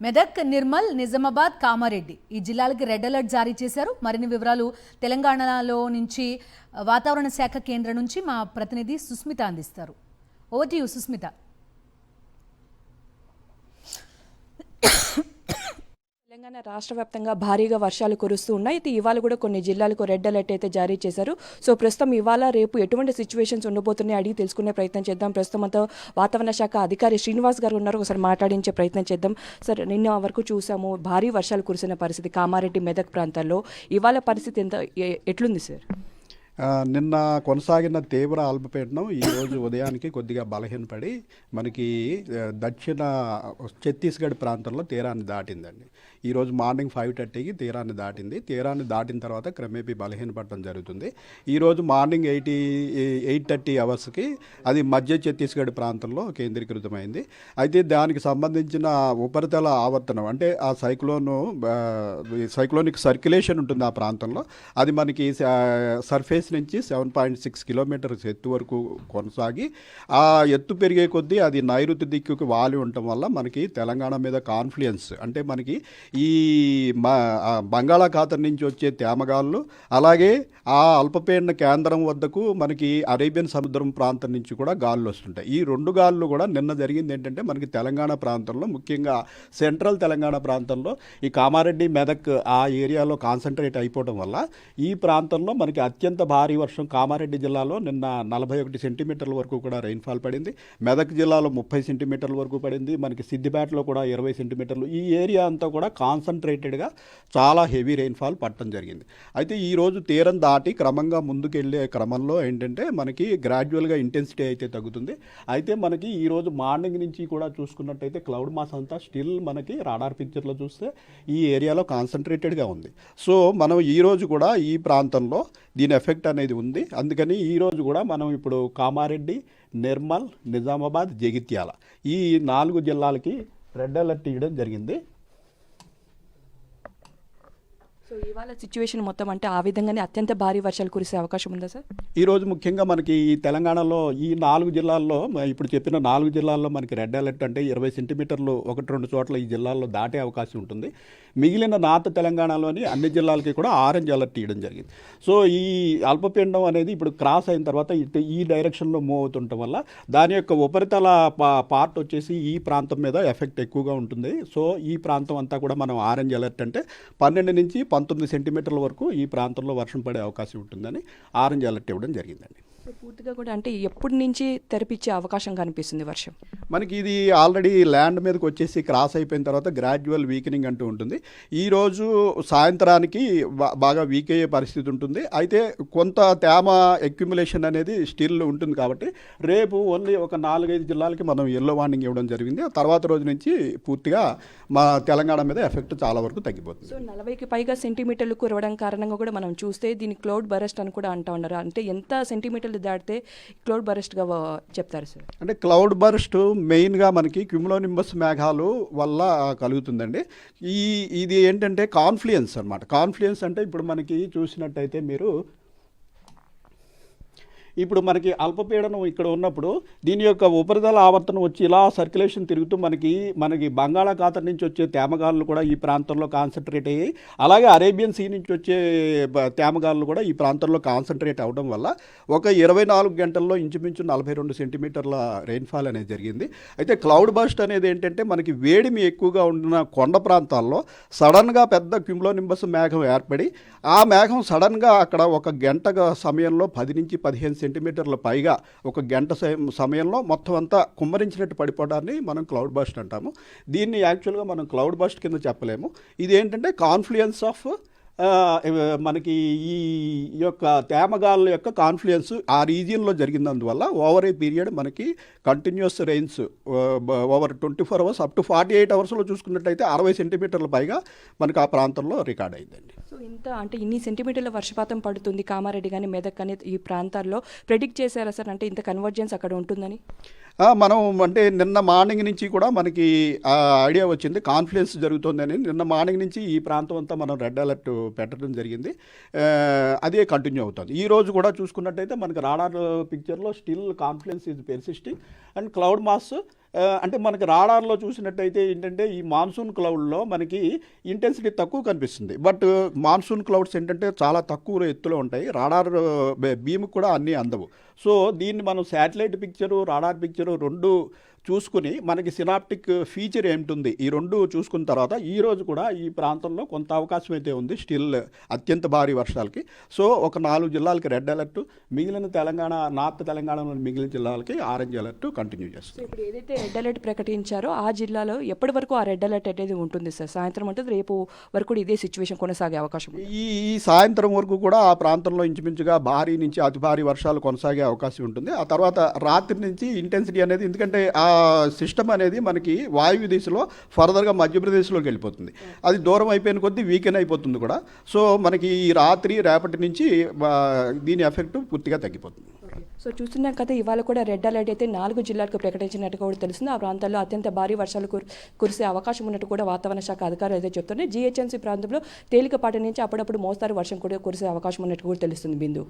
మెదక్, నిర్మల్, నిజామాబాద్, కామారెడ్డి ఈ జిల్లాలకి red alert జారీ చేశారు. మరిన్ని వివరాలు తెలంగాణలో నుంచి వాతావరణ శాఖ కేంద్రం నుంచి మా ప్రతినిధి సుస్మిత అందిస్తారు. Over to you Sushmita. Telangana రాష్ట్ర వ్యాప్తంగా భారీగా వర్షాలు కురుస్తూ ఉన్నాయి. అయితే ఇవాళ కూడా కొన్ని జిల్లాలకు రెడ్ అలర్ట్ అయితే జారీ చేశారు. సో ప్రస్తుతం ఇవాళ రేపు ఎటువంటి సిచ్యువేషన్స్ ఉండబోతున్నాయి అడిగి తెలుసుకునే ప్రయత్నం చేద్దాం. ప్రస్తుతం అంతా వాతావరణ శాఖ అధికారి శ్రీనివాస్ గారు ఉన్నారు. ఒకసారి మాట్లాడించే ప్రయత్నం చేద్దాం. సార్, నిన్న వరకు చూసాము భారీ వర్షాలు కురిసిన పరిస్థితి కామారెడ్డి, మెదక్ ప్రాంతాల్లో. ఇవాళ పరిస్థితి ఎట్లుంది సార్? నిన్న కొనసాగిన తీవ్ర అల్పపీడనం ఈరోజు ఉదయానికి కొద్దిగా బలహీనపడి మనకి దక్షిణ ఛత్తీస్గఢ్ ప్రాంతంలో తీరాన్ని దాటిందండి. ఈరోజు మార్నింగ్ 5:30కి తీరాన్ని దాటింది. తీరాన్ని దాటిన తర్వాత క్రమేపీ బలహీనపడటం జరుగుతుంది. ఈరోజు మార్నింగ్ 8:30 అవర్స్కి అది మధ్య ఛత్తీస్గఢ్ ప్రాంతంలో కేంద్రీకృతమైంది. అయితే దానికి సంబంధించిన ఉపరితల ఆవర్తనం అంటే ఆ సైక్లోనిక్ సర్క్యులేషన్ ఉంటుంది ఆ ప్రాంతంలో. అది మనకి సర్ఫేస్ నుంచి 7.6 కిలోమీటర్స్ ఎత్తు వరకు కొనసాగి ఆ ఎత్తు పెరిగే కొద్దీ అది నైరుతి దిక్కుకు వాలి ఉండటం వల్ల మనకి తెలంగాణ మీద కాన్ఫ్లుయెన్స్ అంటే మనకి ఈ బంగాళాఖాతం నుంచి వచ్చే తేమగాళ్ళు అలాగే ఆ అల్పపీడన కేంద్రం వద్దకు మనకి అరేబియన్ సముద్రం ప్రాంతం నుంచి కూడా గాలులు వస్తుంటాయి. ఈ రెండు గాలులు కూడా నిన్న జరిగింది ఏంటంటే మనకి తెలంగాణ ప్రాంతంలో ముఖ్యంగా సెంట్రల్ తెలంగాణ ప్రాంతంలో ఈ కామారెడ్డి, మెదక్ ఆ ఏరియాలో కాన్సన్ట్రేట్ అయిపోవడం వల్ల ఈ ప్రాంతంలో మనకి అత్యంత భారీ వర్షం కామారెడ్డి జిల్లాలో నిన్న 41 సెంటీమీటర్ల వరకు కూడా రెయిన్ఫాల్ పడింది. మెదక్ జిల్లాలో 30 సెంటీమీటర్ల వరకు పడింది. మనకి సిద్దిపేటలో కూడా 20 సెంటీమీటర్లు. ఈ ఏరియా అంతా కూడా కాన్సన్ట్రేటెడ్గా చాలా హెవీ రెయిన్ఫాల్ పడటం జరిగింది. అయితే ఈరోజు తీరం దాటి క్రమంగా ముందుకెళ్ళే క్రమంలో ఏంటంటే మనకి గ్రాడ్యువల్గా ఇంటెన్సిటీ అయితే తగ్గుతుంది. అయితే మనకి ఈరోజు మార్నింగ్ నుంచి కూడా చూసుకున్నట్టయితే క్లౌడ్ మాస్ అంతా స్టిల్ మనకి రాడార్ పిక్చర్లో చూస్తే ఈ ఏరియాలో కాన్సన్ట్రేటెడ్గా ఉంది. సో మనం ఈరోజు కూడా ఈ ప్రాంతంలో దీని ఎఫెక్ట్ అనేది ఉంది. అందుకని ఈరోజు కూడా మనం ఇప్పుడు కామారెడ్డి, నిర్మల్, నిజామాబాద్, జగిత్యాల ఈ 4 జిల్లాలకి రెడ్ అలర్ట్ ఇవ్వడం జరిగింది. సో ఇవాళ సిచ్యువేషన్ మొత్తం అంటే ఆ విధంగానే అత్యంత భారీ వర్షాలు కురిసే అవకాశం ఉందా సార్? ఈరోజు ముఖ్యంగా మనకి ఈ తెలంగాణలో ఈ 4 జిల్లాల్లో ఇప్పుడు చెప్పిన 4 జిల్లాల్లో మనకి రెడ్ అలర్ట్ అంటే 20 సెంటీమీటర్లు 1-2 చోట్ల ఈ జిల్లాల్లో దాటే అవకాశం ఉంటుంది. మిగిలిన నార్త్ తెలంగాణలోని అన్ని జిల్లాలకి కూడా ఆరెంజ్ అలర్ట్ ఇవ్వడం జరిగింది. సో ఈ అల్పపీడనం అనేది ఇప్పుడు క్రాస్ అయిన తర్వాత ఈ డైరెక్షన్లో మూవ్ అవుతుండటం వల్ల దాని యొక్క ఉపరితల పార్ట్ వచ్చేసి ఈ ప్రాంతం మీద ఎఫెక్ట్ ఎక్కువగా ఉంటుంది. సో ఈ ప్రాంతం అంతా కూడా మనం ఆరెంజ్ అలర్ట్ అంటే 12 నుంచి 19 సెంటీమీటర్ల వరకు ఈ ప్రాంతంలో వర్షం పడే అవకాశం ఉంటుందని ఆరెంజ్ అలర్ట్ ఇవ్వడం జరిగిందండి. పూర్తిగా కూడా అంటే ఎప్పటి నుంచి తెరపిచ్చే అవకాశం కనిపిస్తుంది వర్షం? మనకి ఇది ఆల్రెడీ ల్యాండ్ మీదకి వచ్చేసి క్రాస్ అయిపోయిన తర్వాత గ్రాడ్యువల్ వీకెనింగ్ అంటూ ఉంటుంది. ఈరోజు సాయంత్రానికి బాగా వీక్ అయ్యే పరిస్థితి ఉంటుంది. అయితే కొంత తేమ అక్యుములేషన్ అనేది స్టిల్ ఉంటుంది కాబట్టి రేపు ఓన్లీ ఒక 4-5 జిల్లాలకి మనం ఎల్లో వార్నింగ్ ఇవ్వడం జరిగింది. ఆ తర్వాత రోజు నుంచి పూర్తిగా మా తెలంగాణ మీద ఎఫెక్ట్ చాలా వరకు తగ్గిపోతుంది. సో 40కి పైగా సెంటీమీటర్లు కురవడం కారణంగా కూడా మనం చూస్తే దీన్ని క్లౌడ్ బరస్ట్ అని కూడా అంటూ ఉన్నారు. అంటే ఎంత సెంటీమీటర్లు దాటితే క్లౌడ్ బరస్ట్గా చెప్తారు సార్? అంటే క్లౌడ్ బరస్ట్ మెయిన్గా మనకి క్యుములోనింబస్ మేఘాలు వల్ల కలుగుతుందండి. ఇది ఏంటంటే కాన్ఫ్లుయెన్స్ అనమాట. కాన్ఫ్లుయెన్స్ అంటే ఇప్పుడు మనకి చూసినట్టయితే మీరు ఇప్పుడు మనకి అల్పపీడనం ఇక్కడ ఉన్నప్పుడు దీని యొక్క ఉపరితల ఆవర్తనం వచ్చి ఇలా సర్క్యులేషన్ తిరుగుతూ మనకి బంగాళాఖాతం నుంచి వచ్చే తేమగాళ్ళు కూడా ఈ ప్రాంతంలో కాన్సన్ట్రేట్ అయ్యాయి. అలాగే అరేబియన్ సీ నుంచి వచ్చే తేమగాళ్ళు కూడా ఈ ప్రాంతంలో కాన్సన్ట్రేట్ అవ్వడం వల్ల ఒక 24 గంటల్లో ఇంచుమించు 42 సెంటీమీటర్ల రెయిన్ఫాల్ అనేది జరిగింది. అయితే క్లౌడ్ బర్స్ట్ అనేది ఏంటంటే మనకి వేడిమి ఎక్కువగా ఉన్న కొండ ప్రాంతాల్లో సడన్గా పెద్ద క్యుములోనింబస్ మేఘం ఏర్పడి ఆ మేఘం సడన్గా అక్కడ ఒక గంట సమయంలో 10 నుంచి 15 సెంటీమీటర్ల పైగా ఒక గంట సమయంలో మొత్తం అంతా కుమ్మరించినట్టు పడిపోవడాన్ని మనం క్లౌడ్ బర్స్ట్ అంటాము. దీన్ని యాక్చువల్గా మనం క్లౌడ్ బర్స్ట్ కింద చెప్పలేము. ఇది ఏంటంటే కాన్ఫ్లుయెన్స్ ఆఫ్ మనకి ఈ యొక్క తేమగాళ్ళ యొక్క కాన్ఫ్లుయెన్స్ ఆ రీజియన్లో జరిగినందువల్ల ఓవర్ ఏ పీరియడ్ మనకి continuous rains over 24 hours up to 48 అవర్స్లో చూసుకున్నట్టయితే 60 సెంటీమీటర్ల పైగా మనకి ఆ ప్రాంతంలో రికార్డ్ అయిందండి. సో ఇంత అంటే ఇన్ని సెంటీమీటర్ల వర్షపాతం పడుతుంది కామారెడ్డి కానీ మెదక్ కానీ ఈ ప్రాంతాల్లో ప్రెడిక్ట్ చేశారా సార్? అంటే ఇంత కన్వర్జెన్స్ అక్కడ ఉంటుందని మనం అంటే నిన్న మార్నింగ్ నుంచి కూడా మనకి ఐడియా వచ్చింది కాన్ఫ్లుయెన్స్ జరుగుతుందని. నిన్న మార్నింగ్ నుంచి ఈ ప్రాంతం అంతా మనం రెడ్ అలర్ట్ పెట్టడం జరిగింది. అదే కంటిన్యూ అవుతుంది. ఈ రోజు కూడా చూసుకున్నట్టయితే మనకి రాడార్ పిక్చర్లో still confluence is persisting and cloud mass అంటే మనకి రాడార్లో చూసినట్టయితే ఏంటంటే ఈ మాన్సూన్ క్లౌడ్లో మనకి ఇంటెన్సిటీ తక్కువ కనిపిస్తుంది. బట్ మాన్సూన్ క్లౌడ్స్ ఏంటంటే చాలా తక్కువ ఎత్తులో ఉంటాయి. రాడార్ బీమ్ కూడా అన్నీ అందవు. సో దీన్ని మనం శాటిలైట్ పిక్చరు, రాడార్ పిక్చరు రెండు చూసుకుని మనకి సినాప్టిక్ ఫీచర్ ఏమిటి ఈ రెండు చూసుకున్న తర్వాత ఈరోజు కూడా ఈ ప్రాంతంలో కొంత అవకాశం అయితే ఉంది స్టిల్ అత్యంత భారీ వర్షాలకి. సో ఒక 4 జిల్లాలకి రెడ్ అలర్ట్, మిగిలిన తెలంగాణ నార్త్ తెలంగాణలోని మిగిలిన జిల్లాలకి ఆరెంజ్ అలర్ట్ కంటిన్యూ సో చేస్తుంది. ఇప్పుడు ఏదైతే రెడ్ అలర్ట్ ప్రకటించారో ఆ జిల్లాలో ఎప్పటి వరకు ఆ రెడ్ అలర్ట్ అనేది ఉంటుంది సార్? సాయంత్రం ఉంటుంది, రేపు వరకు కూడా ఇదే సిచ్యువేషన్ కొనసాగే అవకాశం ఉంది. ఈ సాయంత్రం వరకు కూడా ఆ ప్రాంతంలో ఇంచుమించుగా భారీ నుంచి అతి భారీ వర్షాలు కొనసాగే అవకాశం ఉంటుంది. ఆ తర్వాత రాత్రి నుంచి ఇంటెన్సిటీ అనేది, ఎందుకంటే ఆ సిస్టమ్ అనేది మనకి వాయువ్య దిశలో ఫర్దర్గా మధ్యప్రదేశ్లోకి వెళ్ళిపోతుంది. అది దూరం అయిపోయిన కొద్దీ వీకెన్ అయిపోతుంది కూడా. సో మనకి ఈ రాత్రి రేపటి నుంచి దీని ఎఫెక్ట్ పూర్తిగా తగ్గిపోతుంది. సో చూస్తున్నాం కదా, ఇవాళ కూడా రెడ్ అలర్ట్ అయితే 4 జిల్లాలకు ప్రకటించినట్టుగా కూడా తెలుస్తుంది. ఆ ప్రాంతాల్లో అత్యంత భారీ వర్షాలు కురిసే అవకాశం ఉన్నట్టు కూడా వాతావరణ శాఖ అధికారులు అయితే చెప్తున్నారు. జీహెచ్ఎంసీ ప్రాంతంలో తేలికపాటి నుంచి అప్పుడప్పుడు మోస్తారు వర్షం కూడా కురిసే అవకాశం ఉన్నట్టు కూడా తెలుస్తుంది. బిందు.